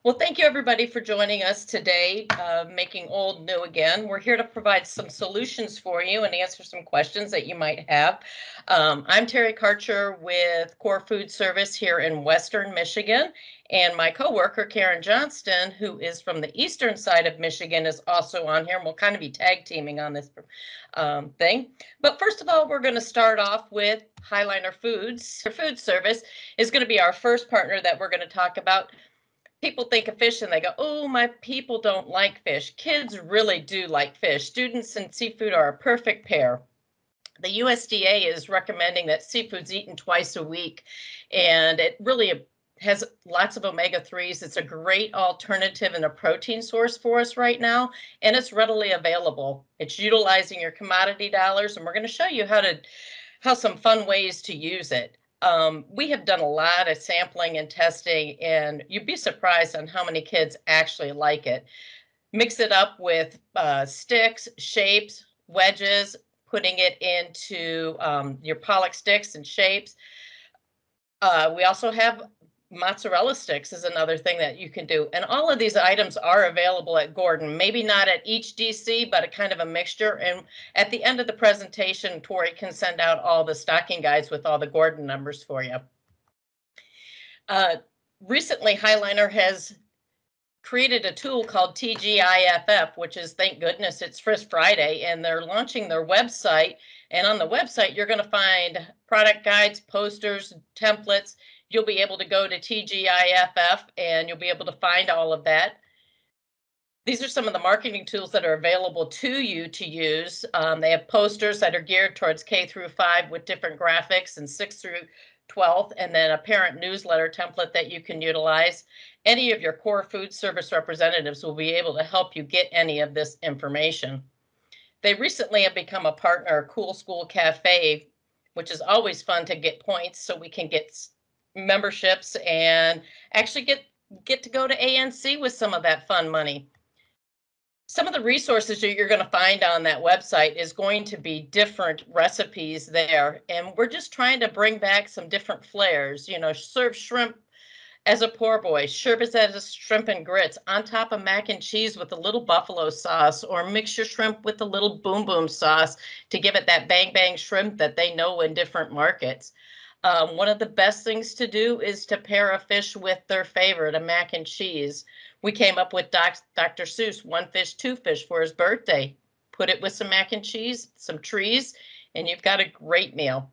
Well, thank you everybody for joining us today, making old new again. We're here to provide some solutions for you and answer some questions that you might have. I'm Terry Karcher with Core Food Service here in Western Michigan, and my coworker Karen Johnston, who is from the eastern side of Michigan, is also on here, and we'll kind of be tag teaming on this thing. But first of all, we're going to start off with Highliner Foods. Their food service is going to be our first partner that we're going to talk about. People think of fish and they go, oh, my people don't like fish. Kids really do like fish. Students and seafood are a perfect pair. The USDA is recommending that seafood's eaten twice a week, and it really has lots of omega-3s. It's a great alternative and a protein source for us right now, and it's readily available. It's utilizing your commodity dollars, and we're going to show you how some fun ways to use it. We have done a lot of sampling and testing, and you'd be surprised on how many kids actually like it. Mix it up with sticks, shapes, wedges, putting it into your pollock sticks and shapes. We also have mozzarella sticks is another thing that you can do. And all of these items are available at Gordon, maybe not at each DC, but a kind of a mixture. And at the end of the presentation, Tori can send out all the stocking guides with all the Gordon numbers for you. Recently, Highliner has created a tool called TGIFF, which is, thank goodness, it's First Friday, and they're launching their website. And on the website, you're going to find product guides, posters, templates. You'll be able to go to TGIFF and you'll be able to find all of that. These are some of the marketing tools that are available to you to use. They have posters that are geared towards K through 5 with different graphics, and 6 through 12th, and then a parent newsletter template that you can utilize. Any of your core food service representatives will be able to help you get any of this information. They recently have become a partner of Cool School Cafe, which is always fun to get points so we can get memberships and actually get to go to ANC with some of that fun money. Some of the resources that you're going to find on that website is going to be different recipes there. And we're just trying to bring back some different flares, you know, serve shrimp as a poor boy, serve it as shrimp and grits on top of mac and cheese with a little buffalo sauce, or mix your shrimp with a little boom boom sauce to give it that bang bang shrimp that they know in different markets. One of the best things to do is to pair a fish with their favorite, a mac and cheese. We came up with Dr. Seuss, one fish, two fish for his birthday. Put it with some mac and cheese, some trees, and you've got a great meal.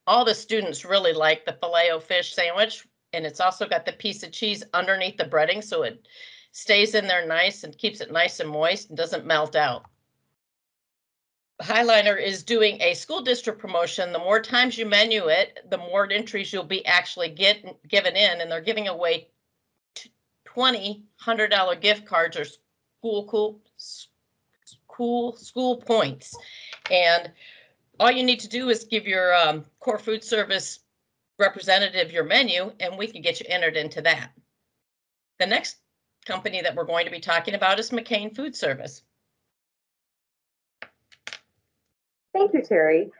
All the students really like the Filet-O-Fish sandwich, and it's also got the piece of cheese underneath the breading, so it stays in there nice and keeps it nice and moist and doesn't melt out. Highliner is doing a school district promotion. The more times you menu it, the more entries you'll be actually given in, and they're giving away 20 $100 gift cards or school points. And all you need to do is give your core food service representative your menu, and we can get you entered into that. The next company that we're going to be talking about is McCain Foodservice. Thank you, Terry.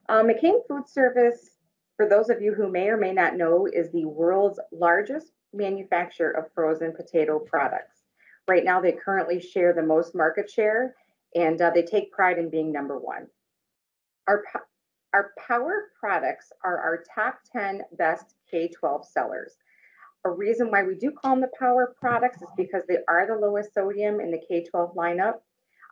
McCain Foodservice, for those of you who may or may not know, is the world's largest manufacturer of frozen potato products. Right now, they currently share the most market share, and they take pride in being number one. Our power products are our top 10 best K-12 sellers. A reason why we do call them the power products is because they are the lowest sodium in the K-12 lineup.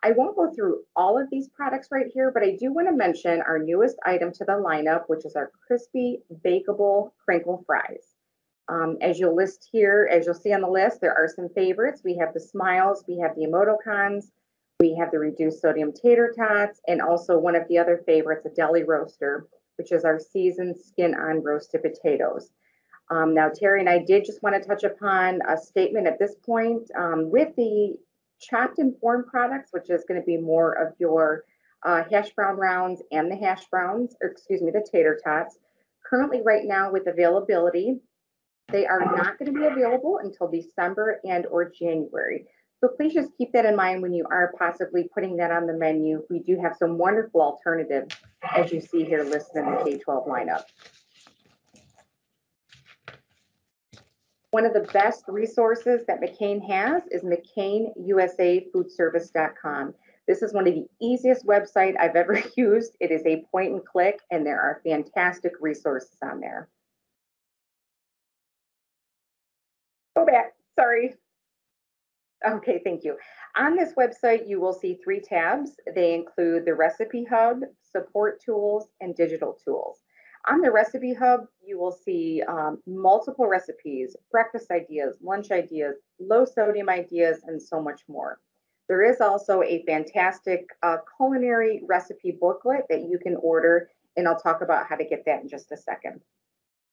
I won't go through all of these products right here, but I do want to mention our newest item to the lineup, which is our crispy bakeable crinkle fries. As you'll see on the list, there are some favorites. We have the Smiles, we have the Emotocons, we have the reduced sodium tater tots, and also one of the other favorites, a deli roaster, which is our seasoned skin-on roasted potatoes. Now, Terry and I did just want to touch upon a statement at this point with the chopped and formed products, which is going to be more of your hash brown rounds and the hash browns, or excuse me, the tater tots. Currently, right now with availability, they are not going to be available until December and or January. So please just keep that in mind when you are possibly putting that on the menu. We do have some wonderful alternatives, as you see here listed in the K-12 lineup. One of the best resources that McCain has is McCainUSAFoodservice.com. This is one of the easiest websites I've ever used. It is a point and click, and there are fantastic resources on there. Go back, sorry. Okay, thank you. On this website, you will see 3 tabs. They include the Recipe Hub, Support Tools, and Digital Tools. On the Recipe Hub, you will see multiple recipes, breakfast ideas, lunch ideas, low sodium ideas, and so much more. There is also a fantastic culinary recipe booklet that you can order, and I'll talk about how to get that in just a second.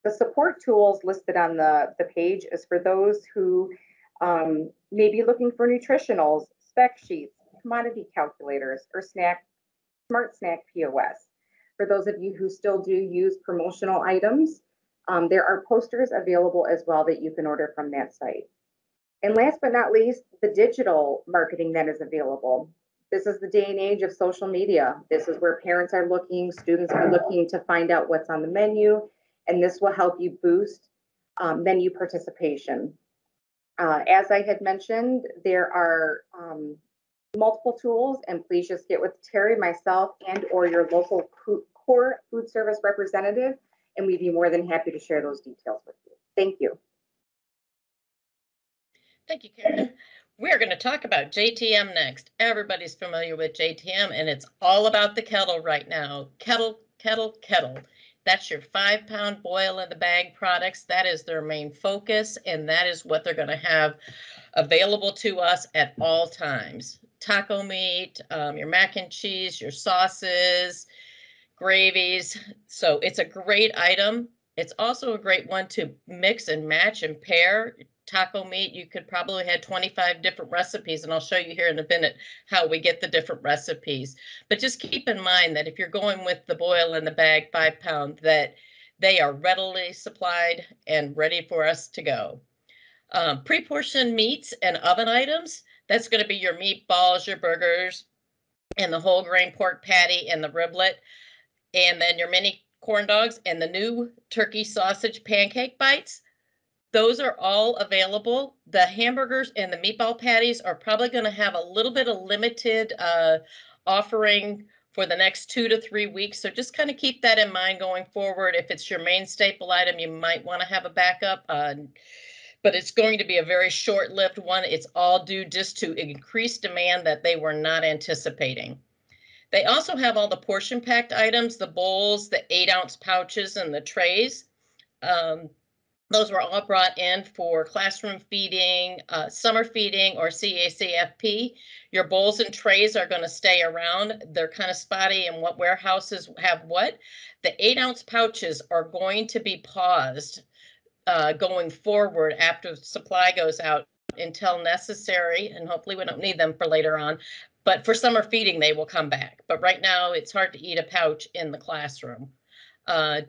The support tools listed on the page is for those who may be looking for nutritionals, spec sheets, commodity calculators, or smart snack POS. For those of you who still do use promotional items, there are posters available as well that you can order from that site. And last but not least, the digital marketing that is available. This is the day and age of social media. This is where parents are looking, students are looking to find out what's on the menu, and this will help you boost menu participation. As I had mentioned, there are multiple tools, and please just get with Terry, myself, and or your local core food service representative, and we'd be more than happy to share those details with you. Thank you. Thank you, Karen. We're going to talk about JTM next. Everybody's familiar with JTM, and it's all about the kettle right now. Kettle, kettle, kettle. That's your 5-pound boil in the bag products. That is their main focus, and that is what they're going to have available to us at all times. Taco meat, your mac and cheese, your sauces, gravies. So it's a great item. It's also a great one to mix and match and pair. Taco meat, you could probably have 25 different recipes, and I'll show you here in a minute how we get the different recipes. But just keep in mind that if you're going with the boil in the bag 5-pound, that they are readily supplied and ready for us to go. Pre-portioned meats and oven items, that's going to be your meatballs, your burgers, and the whole grain pork patty and the riblet, and then your mini corn dogs and the new turkey sausage pancake bites. Those are all available. The hamburgers and the meatball patties are probably going to have a little bit of limited offering for the next 2 to 3 weeks. So just kind of keep that in mind going forward. If it's your main staple item, you might want to have a backup. But it's going to be a very short-lived one. It's all due just to increased demand that they were not anticipating. They also have all the portion packed items, the bowls, the 8-ounce pouches, and the trays. Those were all brought in for classroom feeding, summer feeding, or CACFP. Your bowls and trays are going to stay around. They're kind of spotty in what warehouses have what. The 8-ounce pouches are going to be paused going forward after supply goes out until necessary, and hopefully we don't need them for later on. But for summer feeding, they will come back. But right now, it's hard to eat a pouch in the classroom.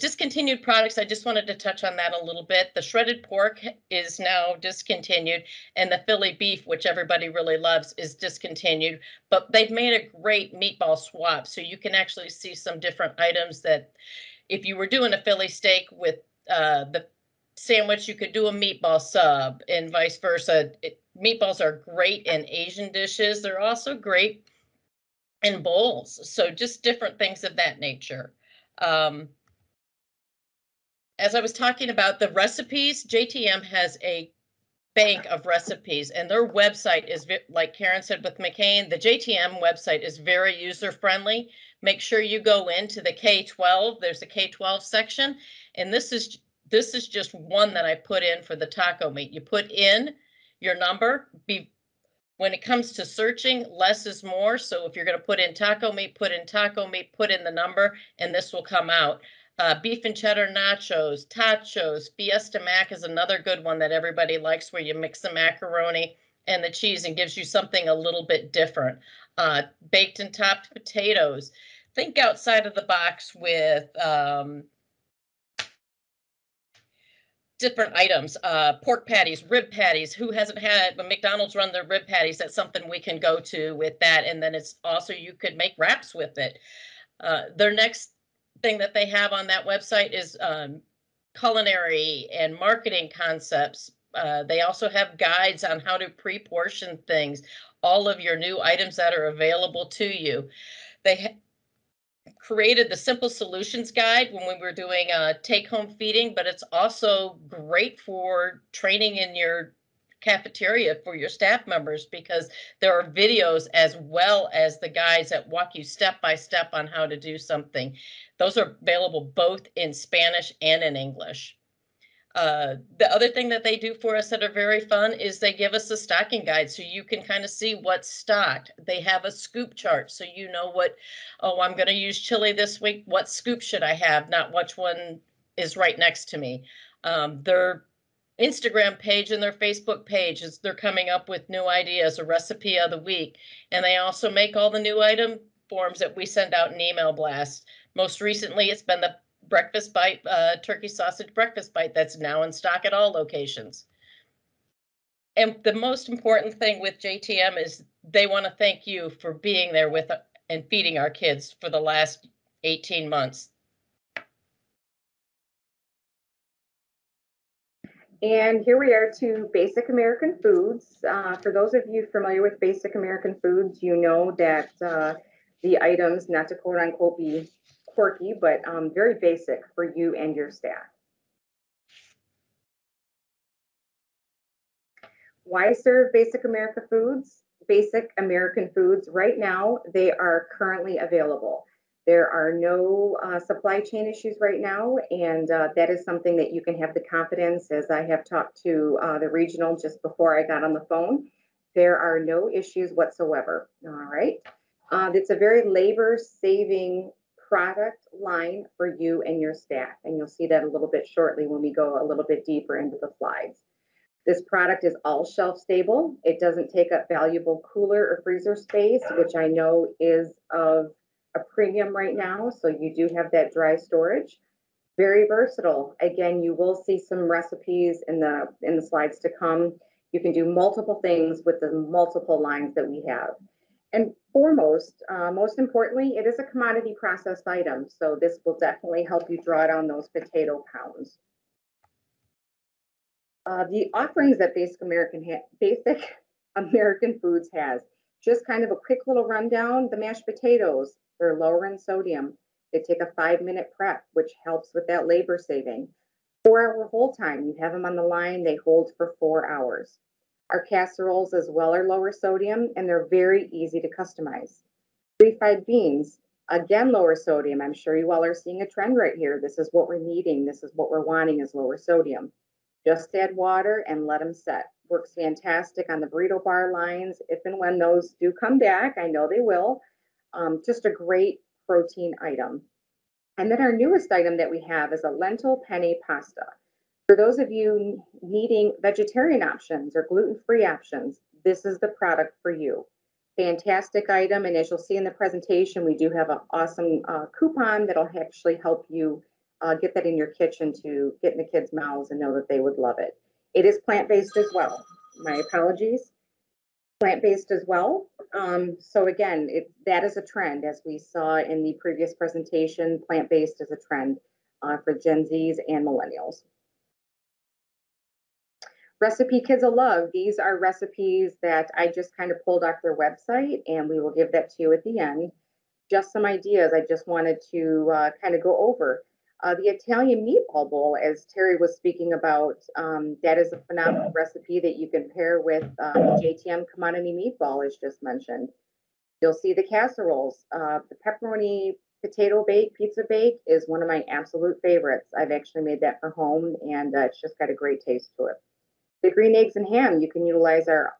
Discontinued products, I just wanted to touch on that a little bit. The shredded pork is now discontinued, and the Philly beef, which everybody really loves, is discontinued. But they've made a great meatball swap, so you can actually see some different items that if you were doing a Philly steak with the sandwich, you could do a meatball sub and vice versa. Meatballs are great in Asian dishes. They're also great in bowls. So just different things of that nature. As I was talking about the recipes, JTM has a bank of recipes, and their website is, like Karen said with McCain, the JTM website is very user friendly. Make sure you go into the K-12. There's a K-12 section, and this is just one that I put in for the taco meat. You put in your number. When it comes to searching, less is more. So if you're going to put in taco meat, put in taco meat, put in the number, and this will come out. Beef and cheddar nachos, tachos, Fiesta Mac is another good one that everybody likes, where you mix the macaroni and the cheese and gives you something a little bit different. Baked and topped potatoes. Think outside of the box with different items, pork patties, rib patties. Who hasn't had, when McDonald's run their rib patties, that's something we can go to with that. And then it's also, you could make wraps with it. Their next thing that they have on that website is culinary and marketing concepts. They also have guides on how to pre-portion things, all of your new items that are available to you. They created the Simple Solutions Guide when we were doing take-home feeding, but it's also great for training in your cafeteria for your staff members because there are videos as well as the guides that walk you step by step on how to do something. Those are available both in Spanish and in English. The other thing that they do for us that are very fun is they give us a stocking guide so you can kind of see what's stocked. They have a scoop chart so you know what, oh, I'm going to use chili this week. What scoop should I have? Not which one is right next to me. Their Instagram page and their Facebook page is they're coming up with new ideas, a recipe of the week. And they also make all the new item forms that we send out in email blasts. Most recently, it's been the breakfast bite, turkey sausage breakfast bite that's now in stock at all locations. And the most important thing with JTM is they want to thank you for being there with and feeding our kids for the last 18 months. And here we are to Basic American Foods. For those of you familiar with Basic American Foods, you know that the items, not to quote unquote be quirky, but very basic for you and your staff. Why serve Basic American Foods? Basic American Foods, right now, they are currently available. There are no supply chain issues right now, and that is something that you can have the confidence, as I have talked to the regional just before I got on the phone. There are no issues whatsoever, all right? It's a very labor-saving product line for you and your staff, and you'll see that a little bit shortly when we go a little bit deeper into the slides. This product is all shelf stable. It doesn't take up valuable cooler or freezer space, which I know is of a premium right now. So you do have that dry storage. Very versatile. Again, you will see some recipes in the slides to come. You can do multiple things with the multiple lines that we have. And foremost, most importantly, it is a commodity processed item. So this will definitely help you draw down those potato pounds. The offerings that Basic American Foods has, just kind of a quick little rundown. The mashed potatoes, they're lower in sodium. They take a 5-minute prep, which helps with that labor saving. 4-hour hold time, you have them on the line, they hold for 4 hours. Our casseroles as well are lower sodium and they're very easy to customize. Refried beans, again, lower sodium. I'm sure you all are seeing a trend right here. This is what we're needing. This is what we're wanting is lower sodium. Just add water and let them set. Works fantastic on the burrito bar lines. If and when those do come back, I know they will. Just a great protein item. And then our newest item that we have is a lentil penne pasta. For those of you needing vegetarian options or gluten-free options, this is the product for you. Fantastic item. And as you'll see in the presentation, we do have an awesome coupon that'll actually help you get that in your kitchen to get in the kids' mouths and know that they would love it. It is plant-based as well. My apologies. Plant-based as well. So again, that is a trend, as we saw in the previous presentation. Plant-based is a trend for Gen Zs and millennials. Recipe Kids will love. These are recipes that I just kind of pulled off their website, and we will give that to you at the end. Just some ideas I just wanted to kind of go over. The Italian meatball bowl, as Terry was speaking about, that is a phenomenal recipe that you can pair with JTM commodity meatball, as just mentioned. You'll see the casseroles. The pepperoni potato bake, pizza bake is one of my absolute favorites. I've actually made that for home, and it's just got a great taste to it. The green eggs and ham, you can utilize our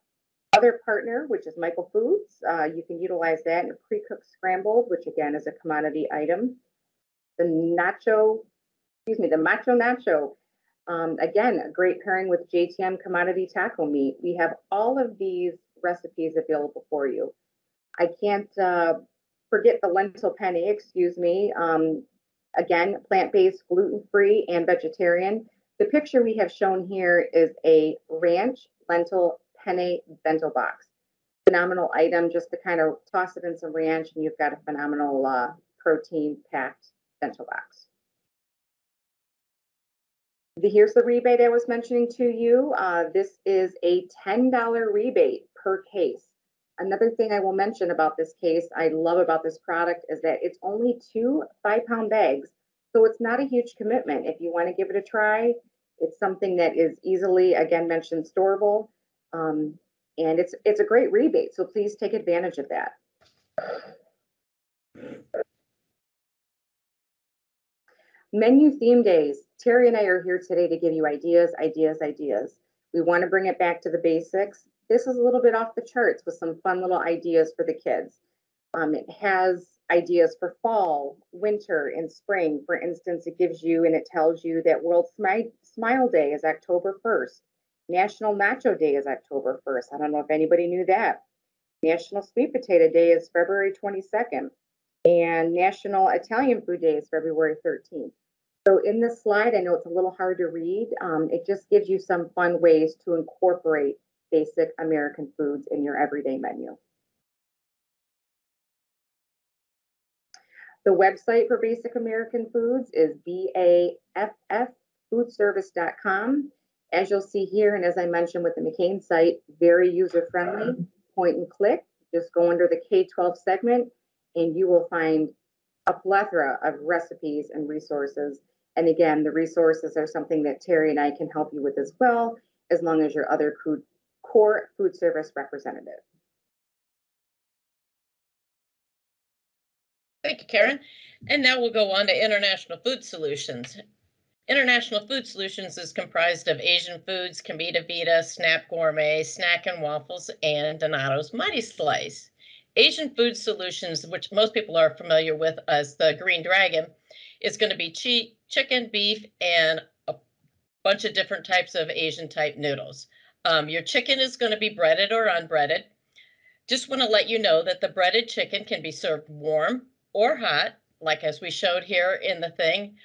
other partner, which is Michael Foods. You can utilize that in a pre-cooked scrambled, which again is a commodity item. The macho nacho. Again, a great pairing with JTM commodity taco meat. We have all of these recipes available for you. I can't forget the lentil penne, excuse me. Again, plant-based, gluten-free, and vegetarian. The picture we have shown here is a ranch lentil penne bento box. Phenomenal item, just to kind of toss it in some ranch and you've got a phenomenal protein-packed bento box. Here's the rebate I was mentioning to you. This is a $10 rebate per case. Another thing I will mention about this case, I love about this product, is that it's only 2 5-pound bags. So it's not a huge commitment. If you want to give it a try, it's something that is easily, again, mentioned storable. And it's a great rebate. So please take advantage of that. Menu theme days. Terry and I are here today to give you ideas, ideas, ideas. We want to bring it back to the basics. This is a little bit off the charts with some fun little ideas for the kids. It has ideas for fall, winter, and spring. For instance, it gives you and it tells you that World Smile Day is October 1st. National Nacho Day is October 1st. I don't know if anybody knew that. National Sweet Potato Day is February 22nd. And National Italian Food Day is February 13th. So in this slide, I know it's a little hard to read. It just gives you some fun ways to incorporate basic American foods in your everyday menu. The website for Basic American Foods is bafffoodservice.com. As you'll see here, and as I mentioned with the McCain site, very user-friendly, point and click. Just go under the K-12 segment, and you will find a plethora of recipes and resources. And again, the resources are something that Terry and I can help you with as well, as long as your other core food service representative. Thank you, Karen. And now we'll go on to International Food Solutions. International Food Solutions is comprised of Asian Foods, Comida Vita, Snap Gourmet, Snack and Waffles, and Donato's Mighty Slice. Asian Food Solutions, which most people are familiar with as the Green Dragon, is going to be chicken, beef, and a bunch of different types of Asian type noodles. Your chicken is going to be breaded or unbreaded. Just want to let you know that the breaded chicken can be served warm or hot, like as we showed here in the thing.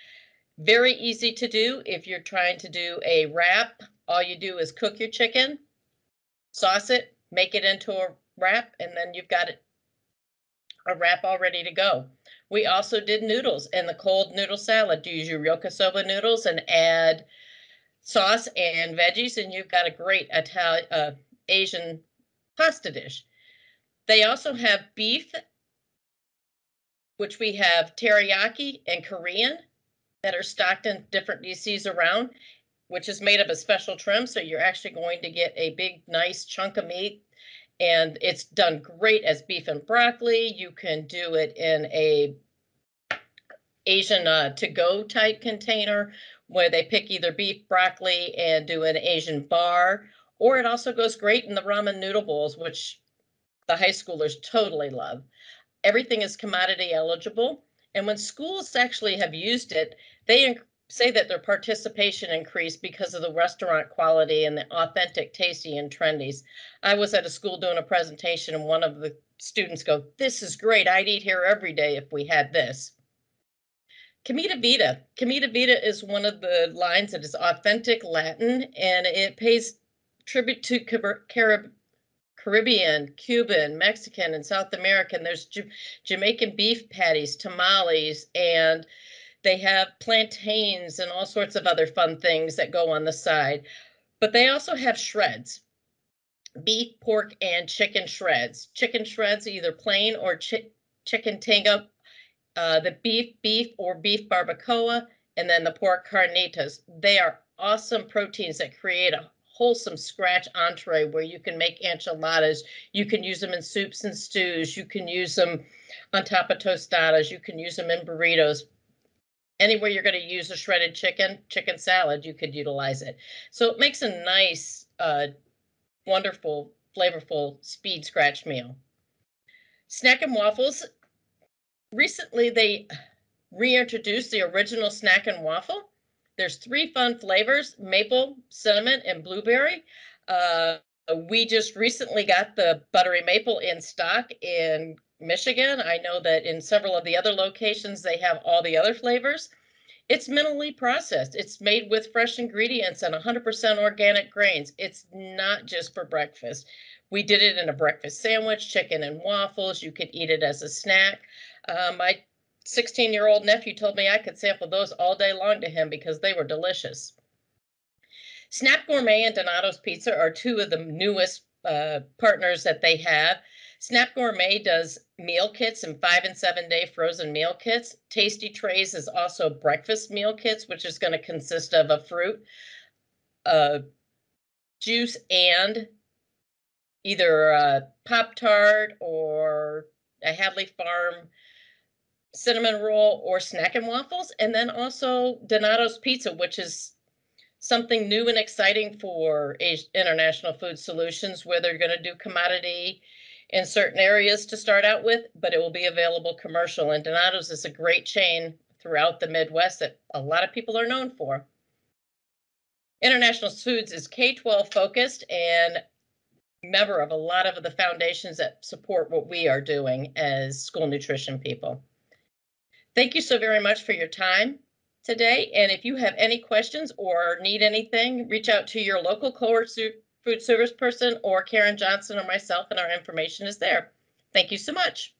Very easy to do. If you're trying to do a wrap, all you do is cook your chicken, sauce it, make it into a wrap, and then you've got a wrap all ready to go. We also did noodles in the cold noodle salad. Use your yokosoba noodles and add sauce and veggies, and you've got a great Asian pasta dish. They also have beef, which we have teriyaki and Korean that are stocked in different DCs around, which is made of a special trim. So you're actually going to get a big, nice chunk of meat. And it's done great as beef and broccoli. You can do it in a Asian to-go type container where they pick either beef, broccoli, and do an Asian bar. Or it also goes great in the ramen noodle bowls, which the high schoolers totally love. Everything is commodity eligible. And when schools actually have used it, they say that their participation increased because of the restaurant quality and the authentic, tasty, and trendies. I was at a school doing a presentation and one of the students go, "This is great. I'd eat here every day if we had this." Comida Vita. Comida Vita is one of the lines that is authentic Latin, and it pays tribute to Caribbean, Cuban, Mexican, and South American. There's Jamaican beef patties, tamales, and they have plantains and all sorts of other fun things that go on the side. But they also have shreds, beef, pork, and chicken shreds. Chicken shreds, either plain or chicken tinga, the beef or beef barbacoa, and then the pork carnitas. They are awesome proteins that create a wholesome scratch entree where you can make enchiladas. You can use them in soups and stews. You can use them on top of tostadas. You can use them in burritos. Anywhere you're going to use a shredded chicken salad, you could utilize it. So it makes a nice, wonderful, flavorful speed scratch meal. Snack and Waffles. Recently, they reintroduced the original snack and waffle. There's 3 fun flavors: maple, cinnamon, and blueberry. We just recently got the buttery maple in stock in Michigan. I know that in several of the other locations, they have all the other flavors. It's minimally processed. It's made with fresh ingredients and 100% organic grains. It's not just for breakfast. We did it in a breakfast sandwich, chicken and waffles. You could eat it as a snack. My 16-year-old nephew told me I could sample those all day long to him because they were delicious. Snap Gourmet and Donato's Pizza are two of the newest partners that they have. Snap Gourmet does meal kits and 5 and 7 day frozen meal kits. Tasty Trays is also breakfast meal kits, which is going to consist of a fruit, juice, and either a Pop-Tart or a Hadley Farm cinnamon roll or snack and waffles. And then also Donato's Pizza, which is something new and exciting for International Food Solutions, where they're going to do commodity in certain areas to start out with, but it will be available commercial. And Donato's is a great chain throughout the Midwest that a lot of people are known for. International Foods is K-12 focused and member of a lot of the foundations that support what we are doing as school nutrition people. Thank you so very much for your time today. And if you have any questions or need anything, reach out to your local cohort food service person or Karen Johnson or myself, and our information is there. Thank you so much.